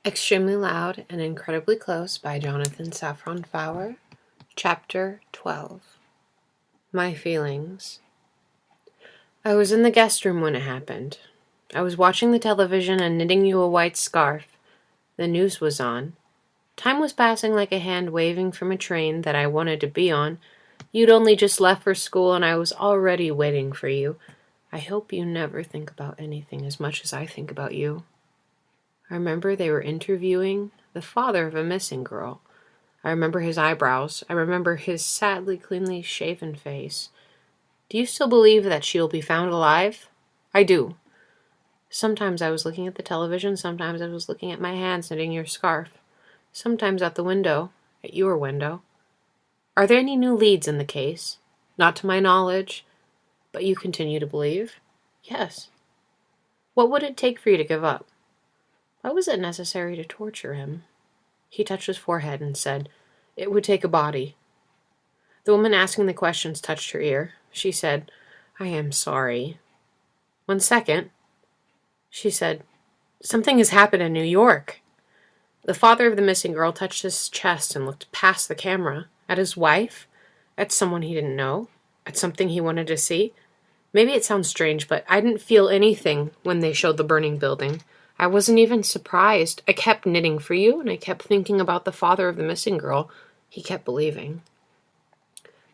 Extremely Loud and Incredibly Close by Jonathan Safran Foer. Chapter 12. My Feelings. I was in the guest room when it happened. I was watching the television and knitting you a white scarf. The news was on. Time was passing like a hand waving from a train that I wanted to be on. You'd only just left for school and I was already waiting for you. I hope you never think about anything as much as I think about you. I remember they were interviewing the father of a missing girl. I remember his eyebrows. I remember his sadly cleanly shaven face. Do you still believe that she'll be found alive? I do. Sometimes I was looking at the television, sometimes I was looking at my hands knitting your scarf. Sometimes at the window, at your window. Are there any new leads in the case? Not to my knowledge. But you continue to believe? Yes. What would it take for you to give up? Why was it necessary to torture him? He touched his forehead and said, "It would take a body." The woman asking the questions touched her ear. She said, "I am sorry." "1 second." She said, "Something has happened in New York." The father of the missing girl touched his chest and looked past the camera. At his wife? At someone he didn't know? At something he wanted to see? Maybe it sounds strange, but I didn't feel anything when they showed the burning building. I wasn't even surprised. I kept knitting for you, and I kept thinking about the father of the missing girl. He kept believing.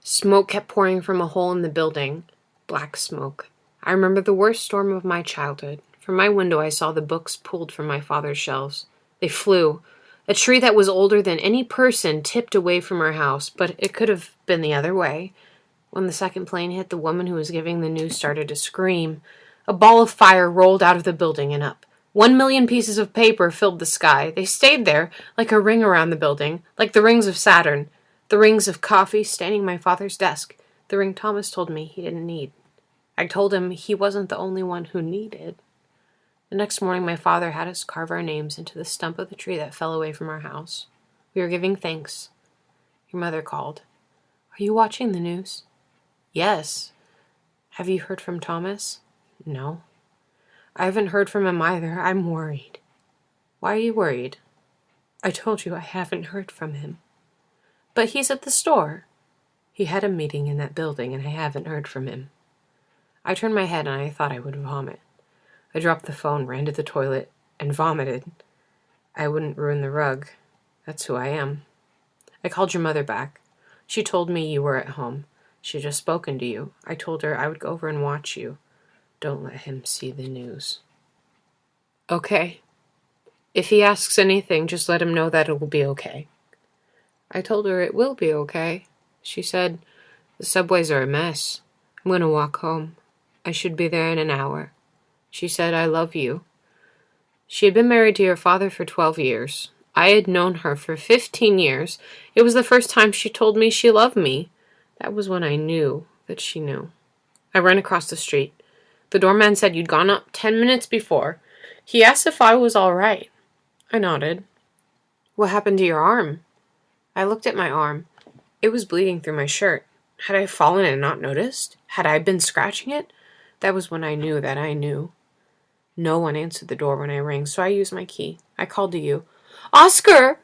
Smoke kept pouring from a hole in the building. Black smoke. I remember the worst storm of my childhood. From my window I saw the books pulled from my father's shelves. They flew. A tree that was older than any person tipped away from our house, but it could have been the other way. When the second plane hit, the woman who was giving the news started to scream. A ball of fire rolled out of the building and up. 1,000,000 pieces of paper filled the sky. They stayed there, like a ring around the building, like the rings of Saturn, the rings of coffee standing at my father's desk, the ring Thomas told me he didn't need. I told him he wasn't the only one who needed. The next morning, my father had us carve our names into the stump of the tree that fell away from our house. We were giving thanks. Your mother called. "Are you watching the news?" "Yes." "Have you heard from Thomas?" "No." "I haven't heard from him either. I'm worried." "Why are you worried?" "I told you I haven't heard from him." "But he's at the store." "He had a meeting in that building and I haven't heard from him." I turned my head and I thought I would vomit. I dropped the phone, ran to the toilet, and vomited. I wouldn't ruin the rug. That's who I am. I called your mother back. She told me you were at home. She had just spoken to you. I told her I would go over and watch you. Don't let him see the news. Okay. If he asks anything, just let him know that it will be okay. I told her it will be okay. She said, "The subways are a mess. I'm going to walk home. I should be there in an hour." She said, "I love you." She had been married to your father for 12 years. I had known her for 15 years. It was the first time she told me she loved me. That was when I knew that she knew. I ran across the street. The doorman said you'd gone up 10 minutes before. He asked if I was all right. I nodded. "What happened to your arm?" I looked at my arm. It was bleeding through my shirt. Had I fallen and not noticed? Had I been scratching it? That was when I knew that I knew. No one answered the door when I rang, so I used my key. I called to you. "Oskar!"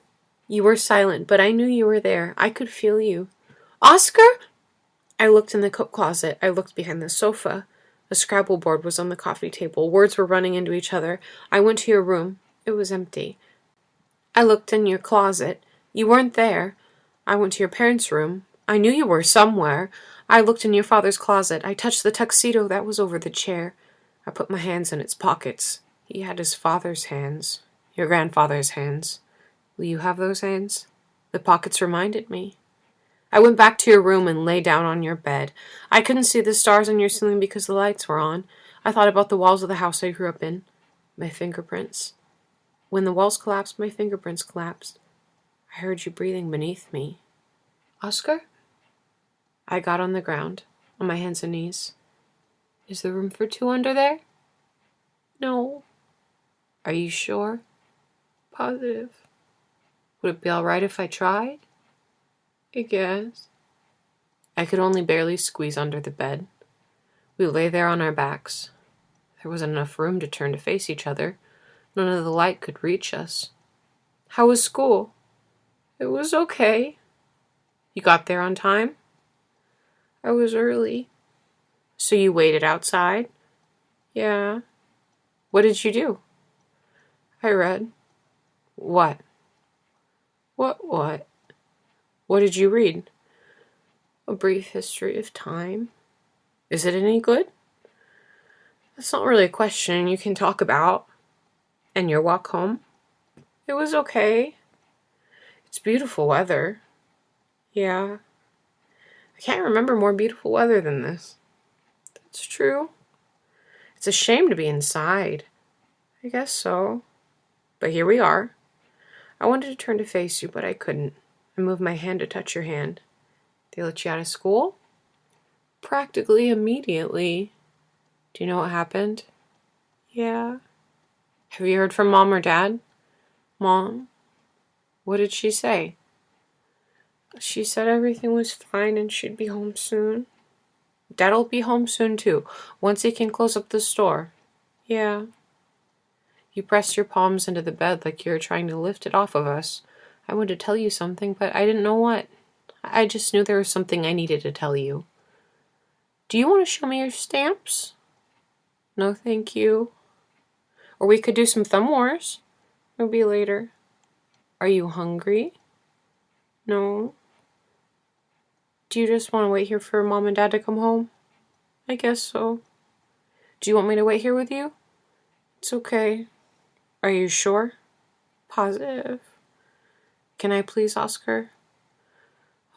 You were silent, but I knew you were there. I could feel you. "Oskar!" I looked in the coat closet. I looked behind the sofa. A Scrabble board was on the coffee table. Words were running into each other. I went to your room. It was empty. I looked in your closet. You weren't there. I went to your parents' room. I knew you were somewhere. I looked in your father's closet. I touched the tuxedo that was over the chair. I put my hands in its pockets. He had his father's hands. Your grandfather's hands. Will you have those hands? The pockets reminded me. I went back to your room and lay down on your bed. I couldn't see the stars on your ceiling because the lights were on. I thought about the walls of the house I grew up in. My fingerprints. When the walls collapsed, my fingerprints collapsed. I heard you breathing beneath me. "Oskar?" I got on the ground, on my hands and knees. "Is there room for 2 under there?" "No." "Are you sure?" "Positive." "Would it be all right if I tried?" "I guess." I could only barely squeeze under the bed. We lay there on our backs. There wasn't enough room to turn to face each other. None of the light could reach us. How was school? It was okay. You got there on time? I was early. So you waited outside? Yeah. What did you do? I read. What? What? What did you read? A brief history of time. Is it any good? That's not really a question you can talk about. And your walk home? It was okay. It's beautiful weather. Yeah. I can't remember more beautiful weather than this. That's true. It's a shame to be inside. I guess so. But here we are. I wanted to turn to face you, but I couldn't. I moved my hand to touch your hand. They let you out of school? Practically immediately. Do you know what happened? Yeah. Have you heard from Mom or Dad? Mom? What did she say? She said everything was fine and she'd be home soon. Dad'll be home soon too, once he can close up the store. Yeah. You pressed your palms into the bed like you were trying to lift it off of us. I wanted to tell you something, but I didn't know what. I just knew there was something I needed to tell you. Do you want to show me your stamps? No, thank you. Or we could do some thumb wars. It'll be later. Are you hungry? No. Do you just want to wait here for Mom and Dad to come home? I guess so. Do you want me to wait here with you? It's okay. Are you sure? Positive. Can I please, Oskar?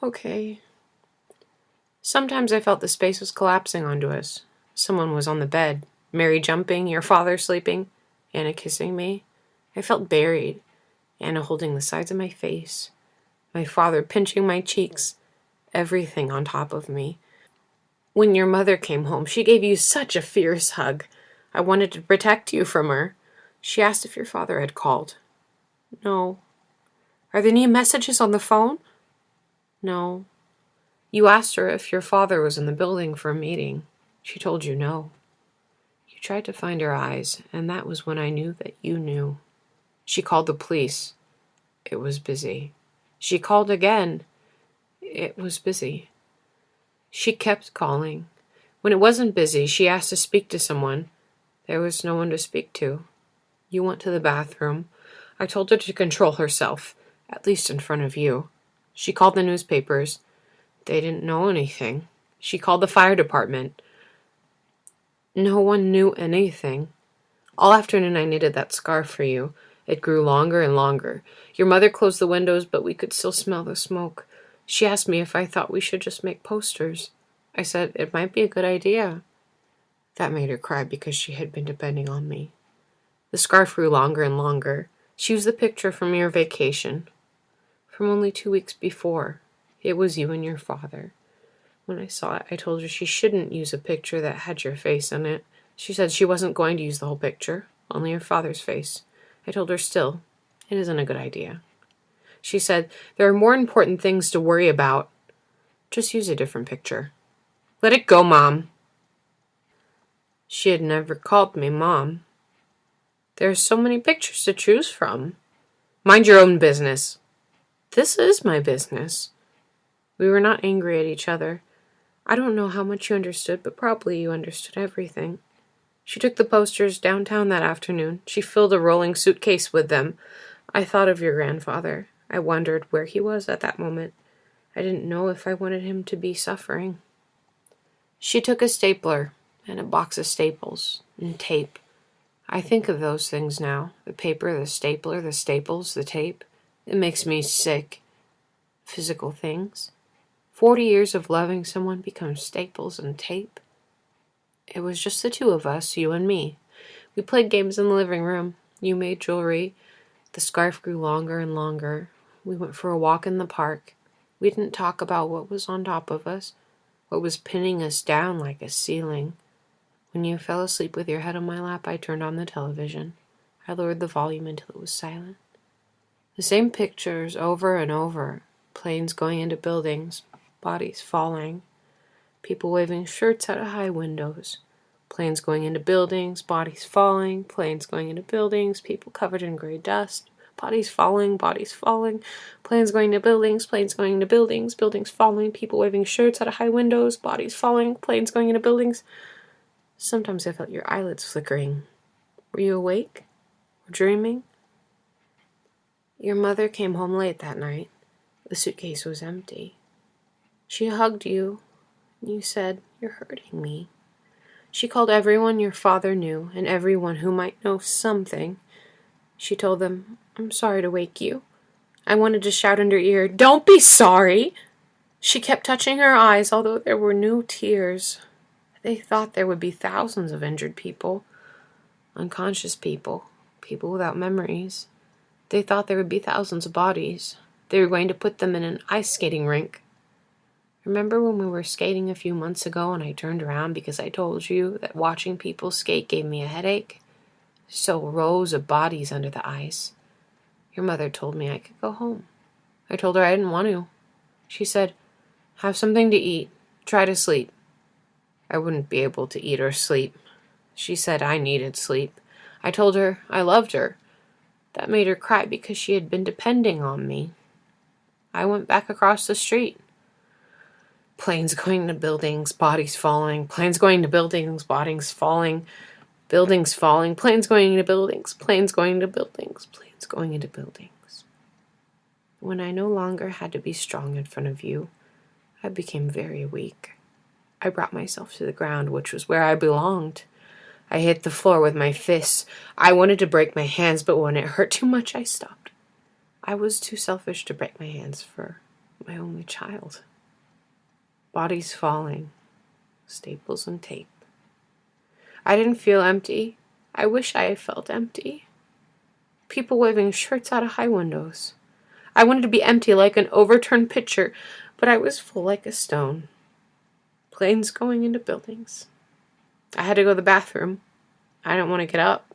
Okay. Sometimes I felt the space was collapsing onto us. Someone was on the bed, Mary jumping, your father sleeping, Anna kissing me. I felt buried, Anna holding the sides of my face, my father pinching my cheeks, everything on top of me. When your mother came home, she gave you such a fierce hug. I wanted to protect you from her. She asked if your father had called. No. Are there any messages on the phone? No. You asked her if your father was in the building for a meeting. She told you no. You tried to find her eyes, and that was when I knew that you knew. She called the police. It was busy. She called again. It was busy. She kept calling. When it wasn't busy, she asked to speak to someone. There was no one to speak to. You went to the bathroom. I told her to control herself, at least in front of you. She called the newspapers. They didn't know anything. She called the fire department. No one knew anything. All afternoon I knitted that scarf for you. It grew longer and longer. Your mother closed the windows, but we could still smell the smoke. She asked me if I thought we should just make posters. I said it might be a good idea. That made her cry because she had been depending on me. The scarf grew longer and longer. She used the picture from your vacation. From only 2 weeks before. It was you and your father. When I saw it, I told her she shouldn't use a picture that had your face in it. She said she wasn't going to use the whole picture, only your father's face. I told her still, it isn't a good idea. She said, there are more important things to worry about. Just use a different picture. Let it go, Mom. She had never called me Mom. There are so many pictures to choose from. Mind your own business. This is my business. We were not angry at each other. I don't know how much you understood, but probably you understood everything. She took the posters downtown that afternoon. She filled a rolling suitcase with them. I thought of your grandfather. I wondered where he was at that moment. I didn't know if I wanted him to be suffering. She took a stapler and a box of staples and tape. I think of those things now. The paper, the stapler, the staples, the tape. It makes me sick. Physical things. 40 years of loving someone become staples and tape. It was just the two of us, you and me. We played games in the living room. You made jewelry. The scarf grew longer and longer. We went for a walk in the park. We didn't talk about what was on top of us, what was pinning us down like a ceiling. When you fell asleep with your head on my lap, I turned on the television. I lowered the volume until it was silent. The same pictures over and over. Planes going into buildings, bodies falling, people waving shirts out of high windows. Planes going into buildings, bodies falling, planes going into buildings, people covered in gray dust, bodies falling, planes going to buildings, buildings falling, people waving shirts out of high windows, bodies falling, planes going into buildings. Sometimes I felt your eyelids flickering. Were you awake? Or dreaming? Your mother came home late that night. The suitcase was empty. She hugged you, and you said, "You're hurting me." She called everyone your father knew, and everyone who might know something. She told them, "I'm sorry to wake you." I wanted to shout in her ear, "Don't be sorry!" She kept touching her eyes, although there were no tears. They thought there would be thousands of injured people, unconscious people, people without memories. They thought there would be thousands of bodies. They were going to put them in an ice skating rink. Remember when we were skating a few months ago and I turned around because I told you that watching people skate gave me a headache? So rows of bodies under the ice. Your mother told me I could go home. I told her I didn't want to. She said, "Have something to eat. Try to sleep." I wouldn't be able to eat or sleep. She said I needed sleep. I told her I loved her. That made her cry because she had been depending on me. I went back across the street. Planes going to buildings, bodies falling. Planes going to buildings, bodies falling. Buildings falling. Planes going into buildings. Planes going to buildings. Planes going into buildings. When I no longer had to be strong in front of you, I became very weak. I brought myself to the ground, which was where I belonged. I hit the floor with my fists. I wanted to break my hands, but when it hurt too much, I stopped. I was too selfish to break my hands for my only child. Bodies falling, staples and tape. I didn't feel empty. I wish I had felt empty. People waving shirts out of high windows. I wanted to be empty like an overturned pitcher, but I was full like a stone. Planes going into buildings. I had to go to the bathroom. I didn't want to get up.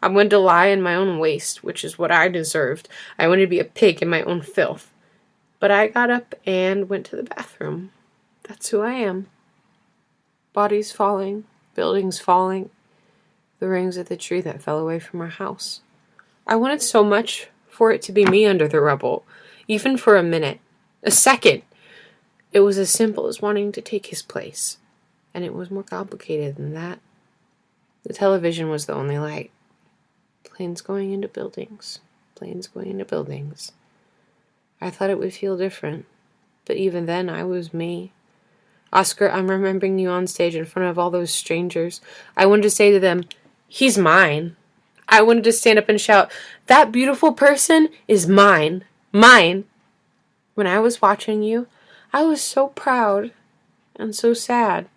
I wanted to lie in my own waste, which is what I deserved. I wanted to be a pig in my own filth. But I got up and went to the bathroom. That's who I am. Bodies falling, buildings falling, the rings of the tree that fell away from our house. I wanted so much for it to be me under the rubble, even for a minute, a second. It was as simple as wanting to take his place, and it was more complicated than that. The television was the only light. Planes going into buildings, planes going into buildings. I thought it would feel different, but even then I was me. Oskar, I'm remembering you on stage in front of all those strangers. I wanted to say to them, "He's mine." I wanted to stand up and shout, "That beautiful person is mine. Mine." When I was watching you, I was so proud and so sad.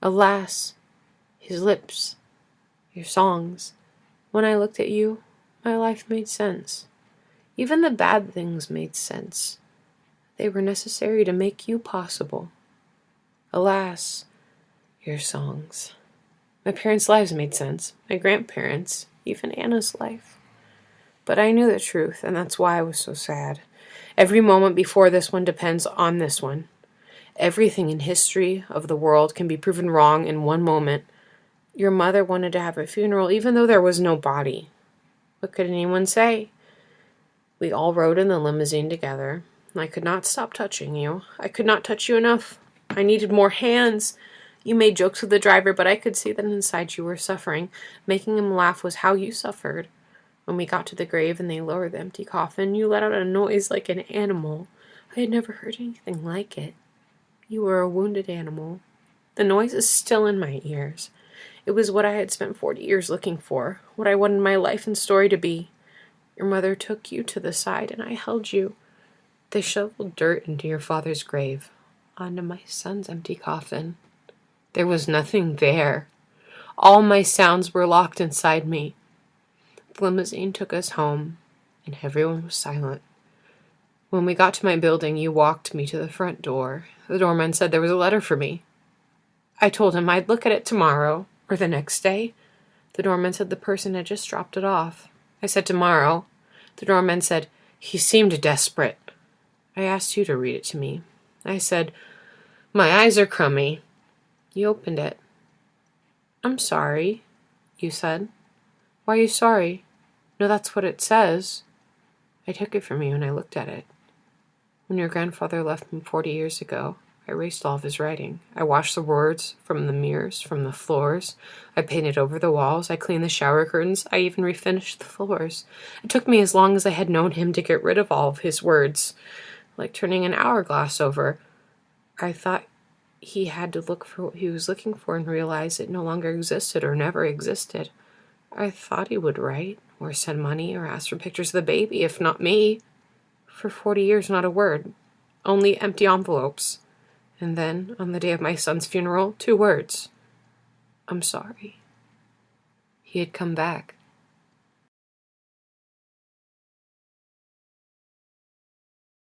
Alas, his lips, your songs. When I looked at you, my life made sense. Even the bad things made sense. They were necessary to make you possible. Alas, your songs. My parents' lives made sense. My grandparents, even Anna's life. But I knew the truth, and that's why I was so sad. Every moment before this one depends on this one. Everything in history of the world can be proven wrong in one moment. Your mother wanted to have a funeral even though there was no body. What could anyone say? We all rode in the limousine together. I could not stop touching you. I could not touch you enough. I needed more hands. You made jokes with the driver, but I could see that inside you were suffering. Making him laugh was how you suffered. When we got to the grave and they lowered the empty coffin, you let out a noise like an animal. I had never heard anything like it. You were a wounded animal. The noise is still in my ears. It was what I had spent 40 years looking for, what I wanted my life and story to be. Your mother took you to the side and I held you. They shoveled dirt into your father's grave, onto my son's empty coffin. There was nothing there. All my sounds were locked inside me. The limousine took us home, and everyone was silent. When we got to my building, you walked me to the front door. The doorman said there was a letter for me. I told him I'd look at it tomorrow, or the next day. The doorman said the person had just dropped it off. I said tomorrow. The doorman said he seemed desperate. I asked you to read it to me. I said, "My eyes are crummy." You opened it. "I'm sorry," you said. "Why are you sorry?" "No, that's what it says." I took it from you and I looked at it. When your grandfather left me 40 years ago, I erased all of his writing. I washed the words from the mirrors, from the floors. I painted over the walls. I cleaned the shower curtains. I even refinished the floors. It took me as long as I had known him to get rid of all of his words, like turning an hourglass over. I thought he had to look for what he was looking for and realize it no longer existed or never existed. I thought he would write, or send money, or ask for pictures of the baby, if not me. For 40 years, not a word. Only empty envelopes. And then, on the day of my son's funeral, 2 words. I'm sorry. He had come back.